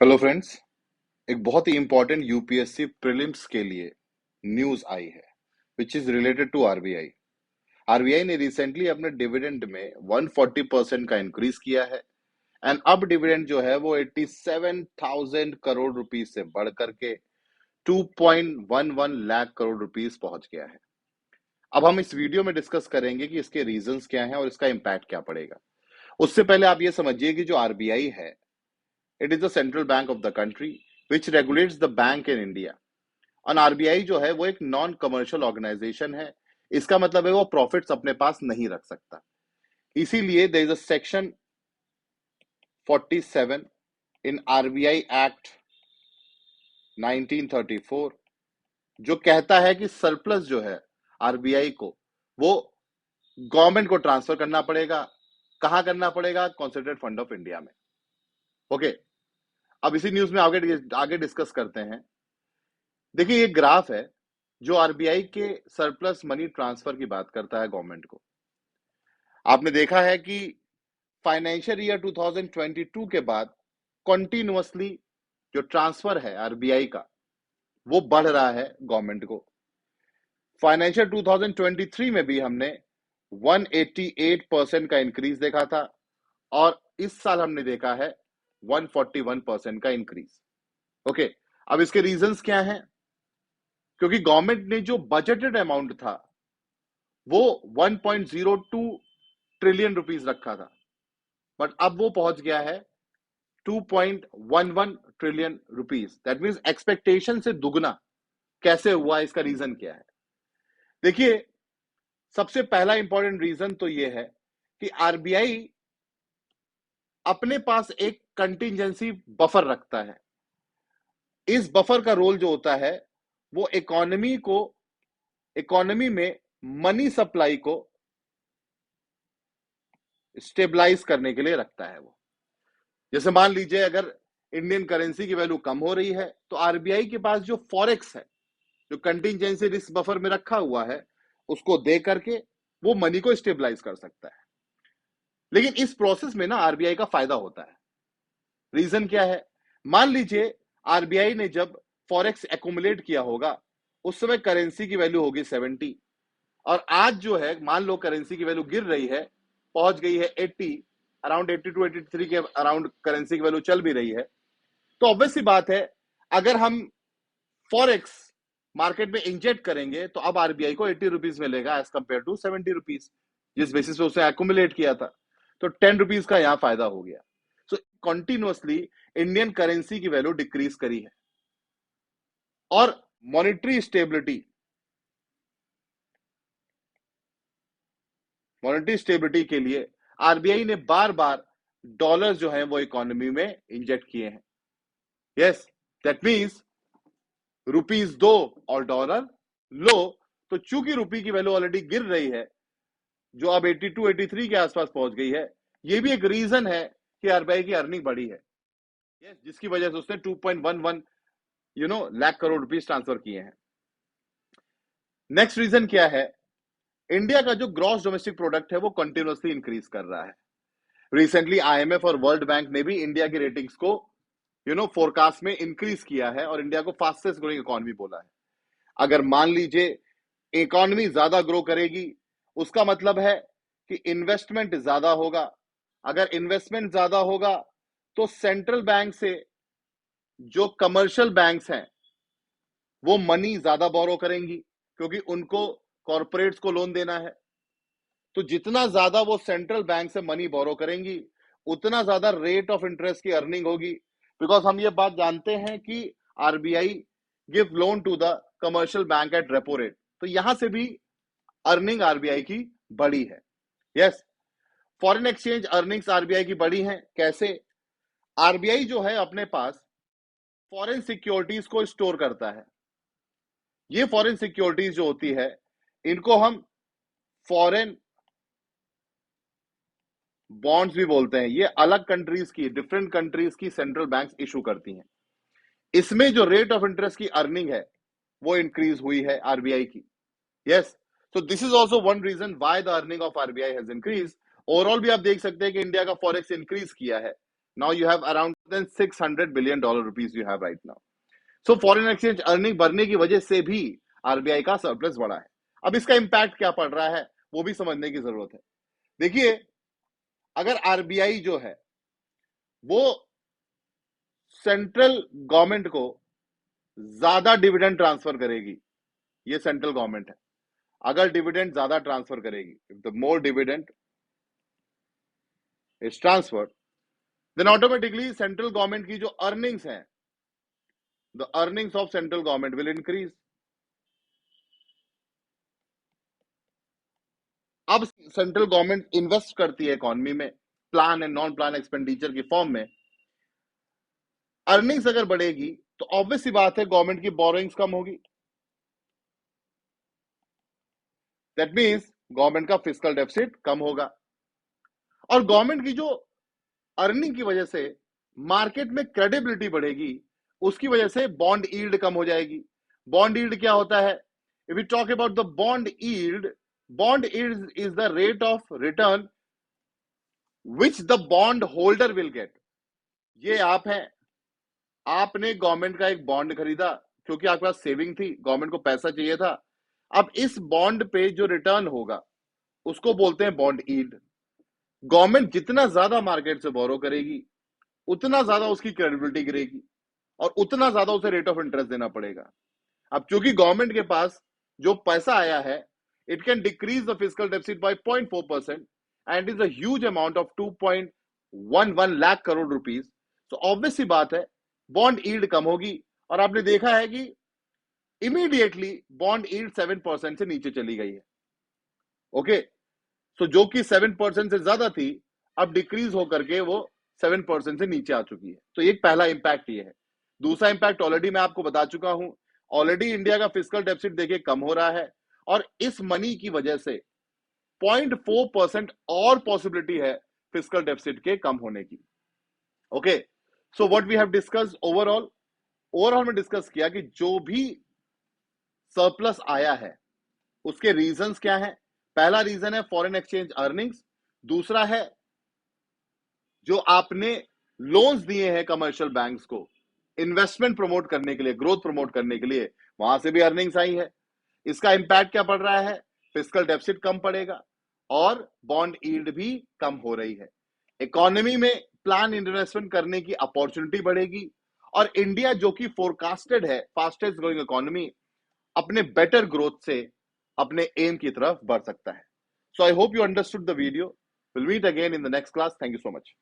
Hello friends. एक बहुत ही important UPSC prelims के लिए न्यूज आई है which is related to RBI. RBI ने रिसेंटली अपने डिविडेंड में 140% का इंक्रीज किया है एंड अब डिविडेंड जो है वो 87,000 करोड़ रुपीस से बढ़ करके 2.11 लाख करोड़ रुपीस पहुंच गया है। अब हम इस वीडियो में डिस्कस करेंगे कि इसके रीजंस क्या हैं और इसका इम्पैक्ट क्या पड़ेगा। उससे पहले आप ये समझिए कि जो आरबीआई है, it is the central bank of the country which regulates the bank in India. और आरबीआई जो है वो एक नॉन कमर्शियल ऑर्गेनाइजेशन है। इसका मतलब है वो प्रॉफिट्स अपने पास नहीं रख सकता। इसीलिए there is a section 47 in RBI act 1934 जो कहता है कि सरप्लस जो है आरबीआई को वो गवर्नमेंट को ट्रांसफर करना पड़ेगा। कहां करना पड़ेगा? कॉन्सोलिडेटेड फंड ऑफ इंडिया में। ओके, अब इसी न्यूज में आगे आगे डिस्कस करते हैं। देखिए, ये ग्राफ है जो आरबीआई के सरप्लस मनी ट्रांसफर की बात करता है गवर्नमेंट को। आपने देखा है कि फाइनेंशियल ईयर 2022 के बाद कंटिन्यूअसली जो ट्रांसफर है आरबीआई का वो बढ़ रहा है गवर्नमेंट को। फाइनेंशियल 2023 में भी हमने 188% का इंक्रीज देखा था और इस साल हमने देखा है 141% का इंक्रीज। ओके, अब इसके रीजंस क्या हैं? क्योंकि गवर्नमेंट ने जो बजटेड अमाउंट था वो 1.02 ट्रिलियन रुपीस रखा था, बट अब वो पहुंच गया है 2.11 trillion rupees. That means expectation से दुगना। कैसे हुआ? इसका रीजन क्या है? देखिए, सबसे पहला इंपॉर्टेंट रीजन तो ये है कि आरबीआई अपने पास एक कंटिजेंसी बफर रखता है। इस बफर का रोल जो होता है वो इकोनॉमी में मनी सप्लाई को स्टेबलाइज करने के लिए रखता है वो। जैसे मान लीजिए अगर इंडियन करेंसी की वैल्यू कम हो रही है तो आरबीआई के पास जो फॉरेक्स है, जो कंटिजेंसी रिस्क बफर में रखा हुआ है, उसको दे करके वो मनी को स्टेबलाइज कर सकता है। लेकिन इस प्रोसेस में ना आरबीआई का फायदा होता है। रीजन क्या है? मान लीजिए आरबीआई ने जब फॉरेक्स एक्यूमुलेट किया होगा उस समय करेंसी की वैल्यू होगी 70 और आज जो है मान लो करेंसी की वैल्यू गिर रही है, पहुंच गई है 80, अराउंड 82 83 के अराउंड करेंसी की वैल्यू चल भी रही है। तो ऑब्वियस सी बात है, अगर हम फॉरेक्स मार्केट में इंजेक्ट करेंगे तो अब आरबीआई को 80 रुपीज मिलेगा एज कंपेयर टू 70 रुपीज जिस बेसिस पे उसने एक्यूमुलेट किया था। तो 10 रुपीज का यहां फायदा हो गया। सो कंटिन्यूअसली इंडियन करेंसी की वैल्यू डिक्रीज करी है। और मॉनेटरी स्टेबिलिटी के लिए आरबीआई ने बार बार डॉलर्स जो है वो इकोनॉमी में इंजेक्ट किए हैं। यस, दैट मीन्स रुपीज दो और डॉलर लो। तो चूंकि रुपी की वैल्यू ऑलरेडी गिर रही है जो अब 82 83 के आसपास पहुंच गई है, ये भी एक रीजन है कि आरबीआई की अर्निंग बढ़ी है। यस, जिसकी वजह से उसने 2.11 लाख करोड़ रुपीस ट्रांसफर किए हैं। नेक्स्ट रीजन क्या है? इंडिया का जो ग्रॉस डोमेस्टिक प्रोडक्ट है वो कंटिन्यूअसली इंक्रीज कर रहा है। रिसेंटली आईएमएफ और वर्ल्ड बैंक ने भी इंडिया की रेटिंग्स को फोरकास्ट में इंक्रीज किया है और इंडिया को फास्टेस्ट ग्रोइंग इकोनॉमी बोला है। अगर मान लीजिए इकोनॉमी ज्यादा ग्रो करेगी, उसका मतलब है कि इन्वेस्टमेंट ज्यादा होगा। अगर इन्वेस्टमेंट ज्यादा होगा तो सेंट्रल बैंक से जो कमर्शियल बैंक्स हैं वो मनी ज्यादा बोरो करेंगी क्योंकि उनको कॉर्पोरेट्स को लोन देना है। तो जितना ज्यादा वो सेंट्रल बैंक से मनी बोरो करेंगी उतना ज्यादा रेट ऑफ इंटरेस्ट की अर्निंग होगी। बिकॉज हम ये बात जानते हैं कि RBI give loan to the commercial bank at repo rate. तो यहां से भी अर्निंग आरबीआई की बढ़ी है। Yes, foreign exchange earnings RBI की बढ़ी हैं। कैसे? आरबीआई जो है अपने पास फॉरेन सिक्योरिटीज को स्टोर करता है। ये फॉरेन सिक्योरिटीज जो होती है इनको हम फॉरेन बॉन्ड्स भी बोलते हैं। ये अलग कंट्रीज की, डिफरेंट कंट्रीज की सेंट्रल बैंक्स इशू करती हैं। इसमें जो रेट ऑफ इंटरेस्ट की अर्निंग है वो इंक्रीज हुई है आरबीआई की। Yes, so this is also one reason why the earning of RBI has increased. Overall भी आप देख सकते हैं कि इंडिया का फॉरेक्स इंक्रीज किया है Now you have around than $600 billion rupees you have right now. So foreign exchange earning बढ़ने की वजह से भी आरबीआई का सरप्लस बढ़ा है. अब इसका इंपैक्ट क्या पड़ रहा है वो भी समझने की जरूरत है. देखिए, अगर आरबीआई जो है वो सेंट्रल गवर्नमेंट को ज्यादा डिविडेंड ट्रांसफर करेगी, ये सेंट्रल गवर्नमेंट है, अगर डिविडेंड ज्यादा ट्रांसफर करेगी, if the more dividend is transferred, then automatically central government की जो अर्निंग्स हैं, the earnings of central government will increase. अब सेंट्रल गवर्नमेंट इन्वेस्ट करती है इकोनॉमी में, plan and non plan expenditure की फॉर्म में. अर्निंग्स अगर बढ़ेगी तो ऑब्वियस सी बात है गवर्नमेंट की बोरोइंग्स कम होगी. दैट मीन्स गवर्नमेंट का फिस्कल डेफिसिट कम होगा. और गवर्नमेंट की जो अर्निंग की वजह से मार्केट में क्रेडिबिलिटी बढ़ेगी, उसकी वजह से बॉन्ड यील्ड कम हो जाएगी. बॉन्ड यील्ड क्या होता है? If we talk about the bond yield is the rate of return which the bond holder will get. ये आप हैं, आपने गवर्नमेंट का एक बॉन्ड खरीदा क्योंकि आपके पास सेविंग थी, गवर्नमेंट को पैसा चाहिए था. अब इस बॉन्ड पे जो रिटर्न होगा उसको बोलते हैं बॉन्ड यील्ड. गवर्नमेंट जितना ज्यादा मार्केट से बोरो करेगी उतना ज्यादा उसकी क्रेडिबिलिटी गिरेगी और उतना ज्यादा उसे रेट ऑफ इंटरेस्ट देना पड़ेगा. अब चूंकि गवर्नमेंट के पास जो पैसा आया है, it can decrease the fiscal deficit by 0.4% and is a huge amount of 2.11 lakh crore rupees. तो ऑब्वियस सी बात है बॉन्ड यील्ड कम होगी. और आपने देखा है कि इमीडिएटली बॉन्ड यील्ड 7% से नीचे चली गई है. ओके, तो जो कि 7% से ज्यादा थी अब डिक्रीज होकर के वो 7% से नीचे आ चुकी है. तो एक पहला इंपैक्ट ये है. दूसरा इंपैक्ट ऑलरेडी मैं आपको बता चुका हूं. ऑलरेडी इंडिया का फिस्कल डेफिसिट देखिए कम हो रहा है और इस मनी की वजह से 0.4% और पॉसिबिलिटी है फिस्कल डेफिसिट के कम होने की. Okay, so what we have discussed overall में डिस्कस किया कि जो भी सरप्लस आया है उसके रीजंस क्या है. पहला रीजन है फॉरेन एक्सचेंज अर्निंग्स. दूसरा है जो आपने लोन्स दिए हैं कमर्शियल बैंक्स को इन्वेस्टमेंट प्रमोट करने के लिए, ग्रोथ प्रमोट करने के लिए, वहां से भी अर्निंग्स आई है. इसका इंपैक्ट क्या पड़ रहा है? फिस्कल डेफिसिट कम पड़ेगा और बॉन्ड यील्ड भी कम हो रही है. इकोनॉमी में प्लान इन्वेस्टमेंट करने की अपॉर्चुनिटी बढ़ेगी और इंडिया जो कि फोरकास्टेड है फास्टेस्ट ग्रोइंग इकोनॉमी, अपने बेटर ग्रोथ से अपने एम की तरफ बढ़ सकता है. So I hope you understood the video. Will meet again in the next class. Thank you so much.